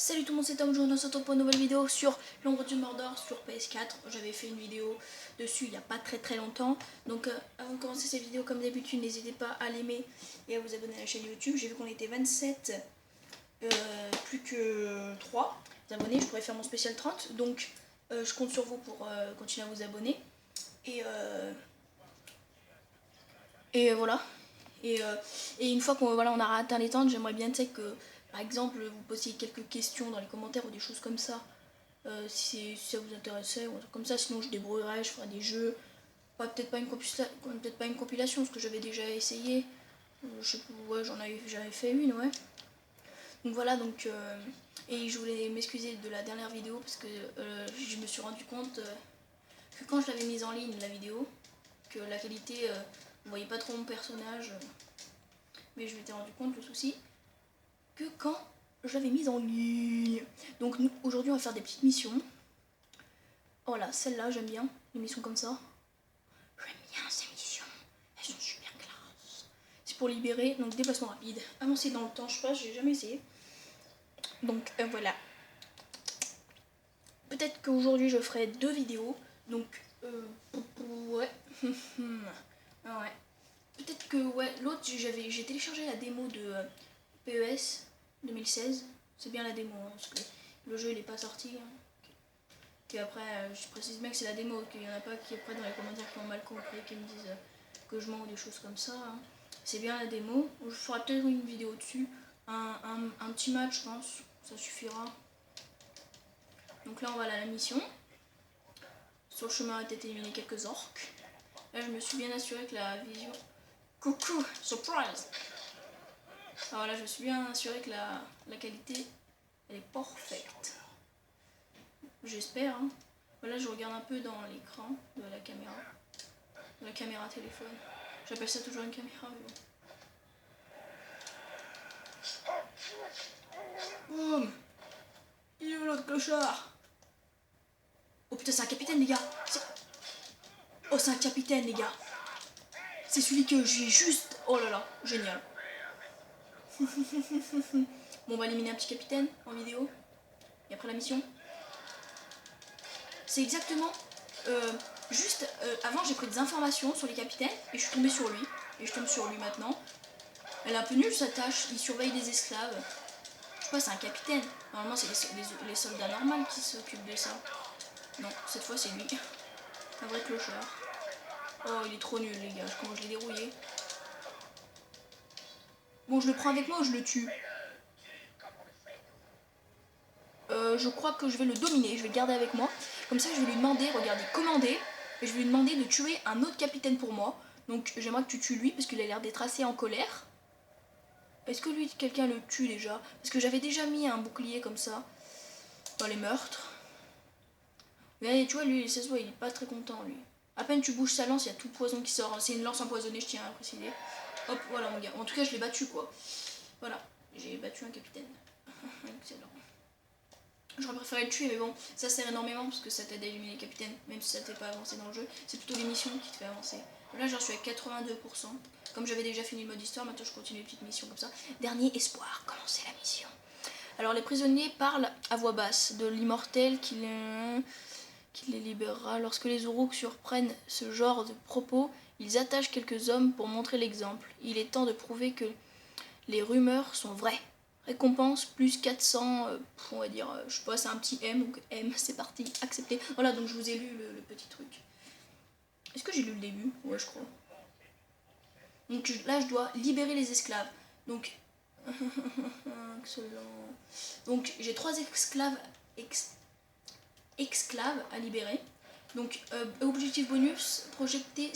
Salut tout le monde, c'est Tom, aujourd'hui on se retrouve pour une nouvelle vidéo sur l'ombre du Mordor sur PS4. J'avais fait une vidéo dessus il n'y a pas très longtemps. Donc avant de commencer cette vidéo, comme d'habitude, n'hésitez pas à l'aimer et à vous abonner à la chaîne YouTube. J'ai vu qu'on était 27, plus que 3 abonnés, je pourrais faire mon spécial 30. Donc je compte sur vous pour continuer à vous abonner. Et voilà. Et une fois qu'on on aura atteint les 30, j'aimerais bien que par exemple vous posiez quelques questions dans les commentaires ou des choses comme ça, si ça vous intéressait ou un truc comme ça. Sinon je débrouillerai, je ferai des jeux, peut-être pas une compilation parce que j'avais déjà essayé. Je sais pas, ouais, j'avais fait une, ouais. Donc voilà, et je voulais m'excuser de la dernière vidéo parce que je me suis rendu compte que quand je l'avais mise en ligne la vidéo, que la qualité, vous voyez pas trop mon personnage, mais je m'étais rendu compte, le souci, que quand je l'avais mise en ligne. Donc aujourd'hui on va faire des petites missions. Voilà, celle-là j'aime bien, les missions comme ça. J'aime bien ces missions, elles sont super classe. C'est pour libérer, donc déplacement rapide, avancer dans le temps, je sais pas, j'ai jamais essayé. Donc voilà. Peut-être qu'aujourd'hui je ferai 2 vidéos, donc ouais. Ouais. Peut-être que ouais, l'autre j'ai téléchargé la démo de PES 2016. C'est bien la démo, hein, parce que le jeu il est pas sorti. Hein. Puis après, je précise bien que c'est la démo, qu'il y en a pas qui après dans les commentaires qui ont mal compris, qui me disent que je mens ou des choses comme ça. Hein. C'est bien la démo. Je ferai peut-être une vidéo dessus. Un petit match, je pense, ça suffira. Donc là on va à la mission. Sur le chemin on a été éliminer quelques orques. Là je me suis bien assuré que la vision... Coucou, surprise. Alors là je me suis bien assuré que la qualité elle est parfaite. J'espère. Hein. Voilà, je regarde un peu dans l'écran de la caméra. De la caméra téléphone. J'appelle ça toujours une caméra, mais bon. Boum. Il est où l'autre clochard? Oh putain, c'est un capitaine, les gars. Oh, c'est un capitaine, les gars. C'est celui que j'ai juste... Oh là là, génial. Bon, on va éliminer un petit capitaine en vidéo. Et après la mission. C'est exactement... avant, j'ai pris des informations sur les capitaines et je suis tombée sur lui. Et je tombe sur lui maintenant. Elle est un peu nulle sa tâche. Il surveille des esclaves. Je sais pas, c'est un capitaine. Normalement, c'est les soldats normaux qui s'occupent de ça. Non, cette fois, c'est lui. Un vrai clochard. Oh, il est trop nul, les gars. Comment je l'ai dérouillé. Bon, je le prends avec moi ou je le tue? Je crois que je vais le dominer. Je vais le garder avec moi. Comme ça, je vais lui demander, regardez, commander. Et je vais lui demander de tuer un autre capitaine pour moi. Donc, j'aimerais que tu tues lui parce qu'il a l'air d'être assez en colère. Est-ce que lui, quelqu'un le tue déjà? Parce que j'avais déjà mis un bouclier comme ça dans les meurtres. Mais tu vois, lui, ça se voit, il est pas très content, lui. À peine tu bouges sa lance, il y a tout le poison qui sort. C'est une lance empoisonnée, je tiens à préciser. Hop, voilà mon gars. En tout cas, je l'ai battu, quoi. Voilà, j'ai battu un capitaine. Excellent. J'aurais préféré le tuer, mais bon, ça sert énormément parce que ça t'aide à éliminer les capitaines, même si ça t'est pas avancé dans le jeu. C'est plutôt l'émission qui te fait avancer. Là, j'en suis à 82%. Comme j'avais déjà fini le mode histoire, maintenant je continue les petites missions comme ça. Dernier espoir, commencer la mission. Alors, les prisonniers parlent à voix basse de l'immortel qui les libérera. Lorsque les Uruks surprennent ce genre de propos, ils attachent quelques hommes pour montrer l'exemple. Il est temps de prouver que les rumeurs sont vraies. Récompense plus 400, on va dire, je sais pas, c'est un petit M, donc M, c'est parti, accepté. Voilà, donc je vous ai lu le petit truc. Est-ce que j'ai lu le début? Ouais, je crois. Donc là, je dois libérer les esclaves. Donc, excellent. Donc, j'ai 3 esclaves à libérer. Donc, objectif bonus, projeter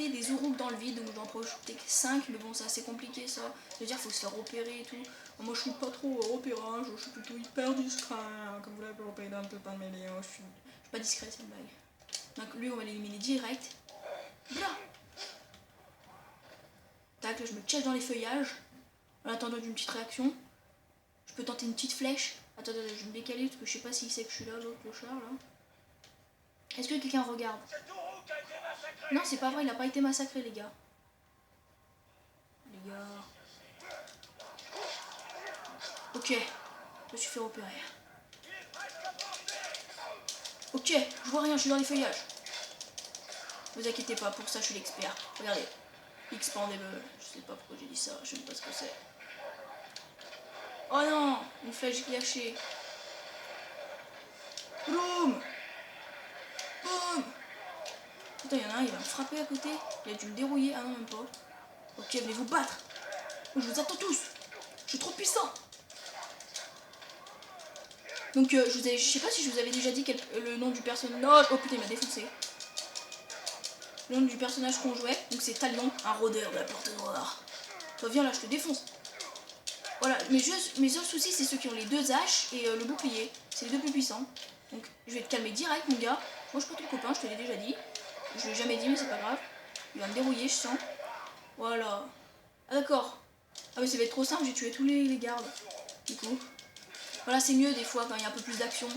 des Uruks dans le vide, donc je dois en projeter 5, mais bon, c'est assez compliqué ça. C'est-à-dire, il faut se faire repérer et tout. Moi, je suis pas trop au repérage, je suis plutôt hyper discret. Comme vous l'avez repéré dans tout un milieu, je suis pas discret, c'est une blague. Donc, lui, on va l'éliminer direct. Là. Tac, là, je me cache dans les feuillages. En attendant d'une petite réaction. Je peux tenter une petite flèche. Attends, je vais me décaler parce que je sais pas s'il sait que je suis là, l'autre clochard là. Est-ce que quelqu'un regarde? Non, c'est pas vrai, il a pas été massacré, les gars. Les gars. Ok. Je me suis fait repérer. Ok, je vois rien, je suis dans les feuillages. Vous inquiétez pas, pour ça je suis l'expert. Regardez. Expandable. Je sais pas pourquoi j'ai dit ça, je sais pas ce que c'est. Oh non, une flèche gâchée. Boum. Boum. Putain, il y en a un, il va me frapper à côté. Il a dû me dérouiller. Ah non, même pas. Ok, venez vous battre. Je vous attends tous. Je suis trop puissant. Donc, je sais pas si je vous avais déjà dit le nom du personnage. Oh putain, il m'a défoncé. Le nom du personnage qu'on jouait. Donc, c'est Talion, un rôdeur de la porte noire. Toi, viens là, je te défonce. Voilà, mes seuls soucis, c'est ceux qui ont les deux haches et le bouclier. C'est les deux plus puissants. Donc, je vais te calmer direct, mon gars. Moi, je suis pas ton copain, je te l'ai déjà dit. Je l'ai jamais dit, mais c'est pas grave. Il va me dérouiller, je sens. Voilà. Ah, d'accord. Ah, mais ça va être trop simple, j'ai tué tous les gardes. Du coup. Voilà, c'est mieux des fois quand il y a un peu plus d'action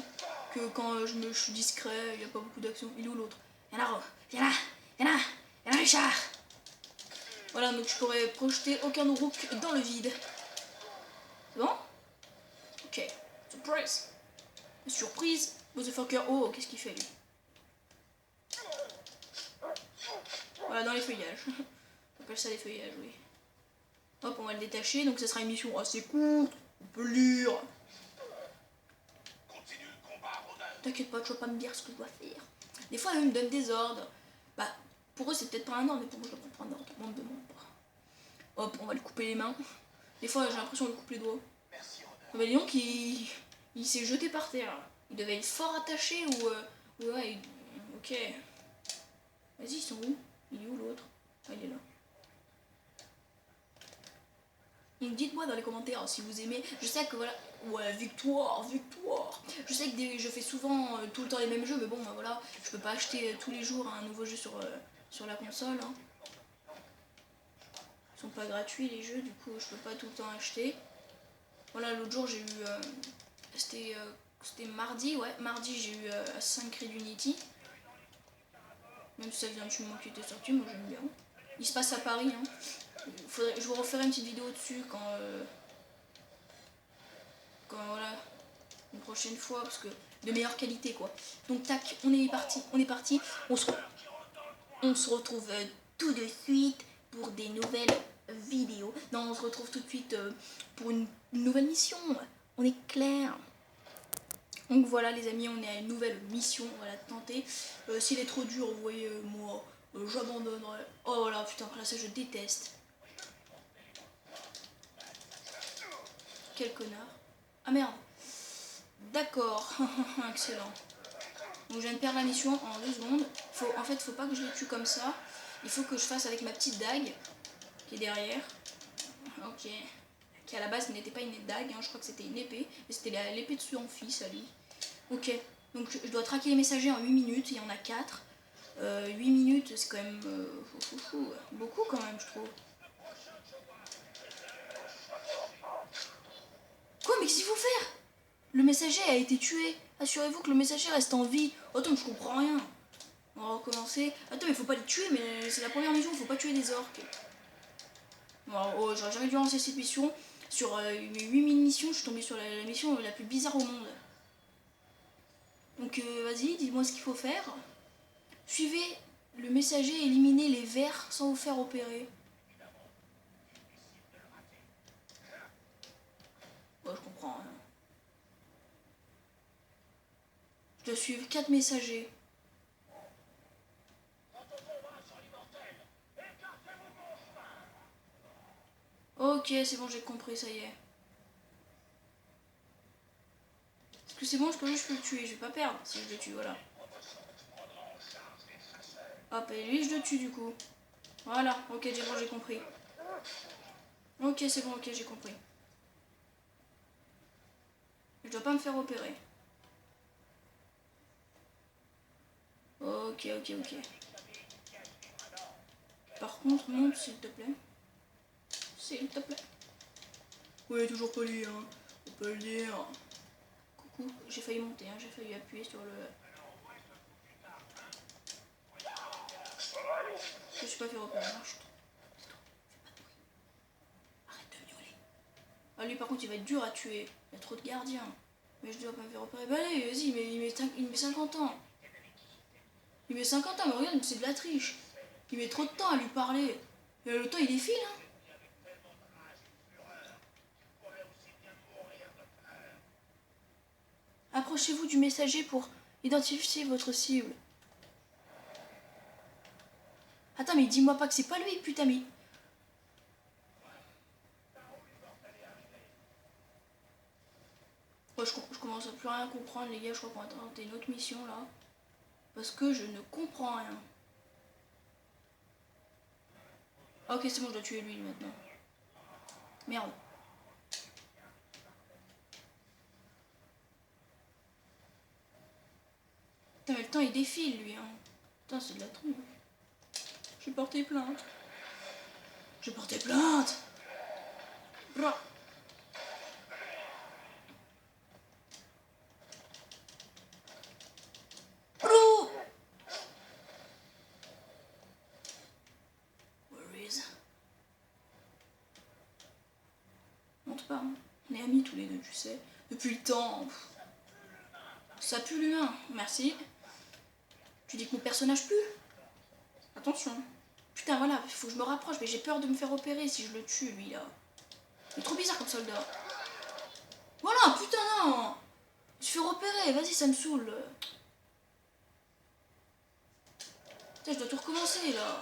que quand je suis discret, il n'y a pas beaucoup d'action. Il est où l'autre? Viens là, viens là, Richard. Voilà, donc je pourrais projeter aucun rook dans le vide. C'est bon? Ok. Surprise. Surprise. Motherfucker. Oh, qu'est-ce qu'il fait lui? Voilà, dans les feuillages. On appelle ça des feuillages, oui. Hop, on va le détacher. Donc, ça sera une mission assez courte. On peut lire. T'inquiète pas, tu vas pas me dire ce que je dois faire. Des fois, eux me donnent des ordres. Bah, pour eux, c'est peut-être pas un ordre, mais pour moi, je dois pas prendre d'ordre. On me demande pas. Hop, on va lui couper les mains. Des fois, j'ai l'impression qu'on lui coupe les doigts. Mais Léon qui il s'est jeté par terre. Il devait être fort attaché ou ouais, ok. Vas-y, ils sont où? Il est où l'autre? Ah, il est là. Donc dites-moi dans les commentaires si vous aimez. Je sais que voilà. Ouais, victoire. Je sais que je fais souvent tout le temps les mêmes jeux, mais bon, voilà. Je peux pas acheter tous les jours un nouveau jeu sur la console. Hein. Ils sont pas gratuits les jeux, du coup je peux pas tout le temps acheter. Voilà, l'autre jour j'ai eu. C'était mardi, ouais. Mardi j'ai eu 5 Creed Unity. Même si ça vient du moment qui était sorti, moi j'aime bien. Il se passe à Paris. Hein. Je vous referai une petite vidéo dessus quand voilà, une prochaine fois, parce que de meilleure qualité quoi. Donc tac, on est parti. On se retrouve tout de suite pour des nouvelles vidéos. Non, on se retrouve tout de suite pour une nouvelle mission. On est clair. Donc voilà les amis, on est à une nouvelle mission, on va la tenter. S'il est trop dur, vous voyez, moi, j'abandonnerai. Oh là, putain, là ça je déteste. Quel connard. Ah merde. D'accord, excellent. Donc je viens de perdre la mission en 2 secondes. En fait, faut pas que je les tue comme ça. Il faut que je fasse avec ma petite dague qui est derrière. Ok. Qui à la base n'était pas une dague, hein, je crois que c'était une épée. Mais c'était l'épée de son fils à lui. Ok. Donc je dois traquer les messagers en 8 minutes, il y en a 4. 8 minutes, c'est quand même beaucoup quand même, je trouve. Quoi, mais qu'est-ce qu'il faut faire? Le messager a été tué. Assurez-vous que le messager reste en vie. Attends, je comprends rien. On va recommencer. Attends, mais faut pas les tuer, mais c'est la première mission, faut pas tuer des orques. Bon, oh, j'aurais jamais dû lancer cette mission. Sur mes 8000 missions, je suis tombée sur la mission la plus bizarre au monde. Donc vas-y, dis-moi ce qu'il faut faire. Suivez le messager et éliminez les vers sans vous faire opérer. Ouais, je comprends. Hein. Je dois suivre 4 messagers. Ok, c'est bon, j'ai compris, ça y est. Est-ce que c'est bon, je peux le tuer, je vais pas perdre si je le tue, voilà. Hop, et lui je le tue du coup. Voilà, ok, j'ai compris. Ok, c'est bon, ok, j'ai compris. Je dois pas me faire opérer. Ok. Par contre, monte s'il te plaît. S'il te plaît. Oui, toujours poli, hein. On peut le dire. Coucou, j'ai failli monter, hein. J'ai failli appuyer sur le... Je suis pas fait repérer, hein. Chut. Fais pas de bruit. Arrête de miauler. Ah, lui par contre, il va être dur à tuer. Il y a trop de gardiens. Mais je dois pas me faire repérer. Bah allez, vas-y, mais il met 50 ans. Il met 50 ans, mais regarde, c'est de la triche. Il met trop de temps à lui parler. Et le temps, il défile, hein. Approchez-vous du messager pour identifier votre cible. Attends, mais dis-moi pas que c'est pas lui, putain, mais... Moi, je commence à plus rien comprendre, les gars. Je crois qu'on va tenter une autre mission, là. Parce que je ne comprends rien. Ok, c'est bon, je dois tuer lui, maintenant. Merde. Putain, mais le temps, il défile, lui, hein. Putain, c'est de la trompe. J'ai porté plainte. J'ai porté plainte. Bra. Bro. Where is? Monte pas, hein. On est amis tous les deux, tu sais. Depuis le temps. Ça pue l'humain. Merci. Tu dis que mon personnage pue? Attention. Putain, voilà, il faut que je me rapproche, mais j'ai peur de me faire opérer si je le tue, lui, là. Il est trop bizarre comme soldat. Voilà, putain, non. Je me fais repérer, vas-y, ça me saoule. Putain, je dois tout recommencer, là.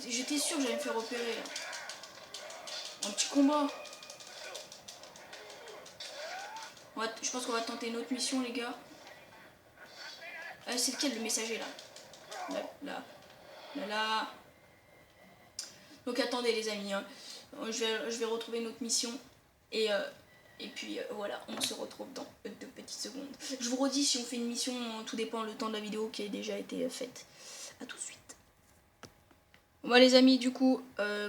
J'étais sûr que j'allais me faire opérer, là. Un petit combat. Je pense qu'on va tenter une autre mission, les gars. C'est lequel, le messager, là? Là. Donc attendez, les amis, hein. Je vais retrouver une autre mission. Et puis voilà, on se retrouve dans 2 petites secondes. Je vous redis, si on fait une mission, tout dépend le temps de la vidéo qui a déjà été faite. A tout de suite. Bon, les amis, du coup,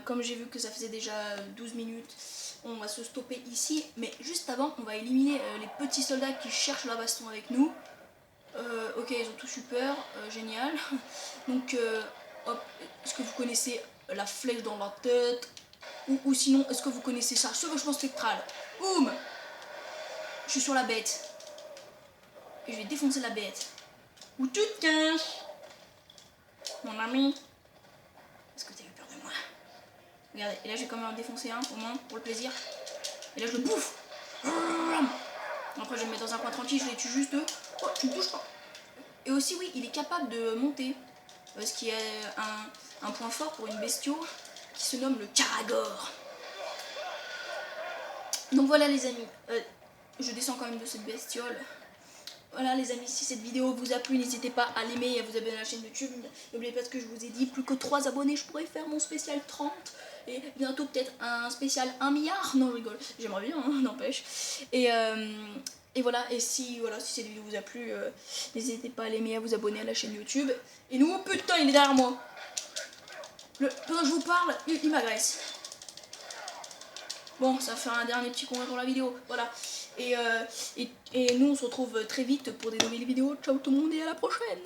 comme j'ai vu que ça faisait déjà 12 minutes, on va se stopper ici. Mais juste avant, on va éliminer les petits soldats qui cherchent la baston avec nous. Ok, ils ont tous eu peur, génial. Donc, hop, est-ce que vous connaissez la flèche dans la tête? Ou sinon, est-ce que vous connaissez ça? Chevauchement spectral. Boum! Je suis sur la bête. Et je vais défoncer la bête. Où tu te caches? Mon ami. Est-ce que tu as eu peur de moi? Regardez, et là j'ai quand même défoncé un, au moins, pour le plaisir. Et là je le bouffe. Après je vais me mettre dans un coin tranquille, je les tue juste. Oh, tu me touches pas. Et aussi, oui, il est capable de monter. Ce qui est un point fort pour une bestiole qui se nomme le Caragor. Donc voilà les amis, je descends quand même de cette bestiole. Voilà les amis, si cette vidéo vous a plu, n'hésitez pas à l'aimer et à vous abonner à la chaîne YouTube. N'oubliez pas ce que je vous ai dit, plus que 3 abonnés, je pourrais faire mon spécial 30. Et bientôt peut-être un spécial 1 milliard. Non, je rigole, j'aimerais bien, hein, n'empêche. Et voilà, et si cette vidéo vous a plu, n'hésitez pas à l'aimer, à vous abonner à la chaîne YouTube. Et nous, oh putain, il est derrière moi. Pendant que je vous parle, il m'agresse. Bon, ça va faire un dernier petit combat pour la vidéo, voilà. Et nous, on se retrouve très vite pour des nouvelles vidéos. Ciao tout le monde et à la prochaine.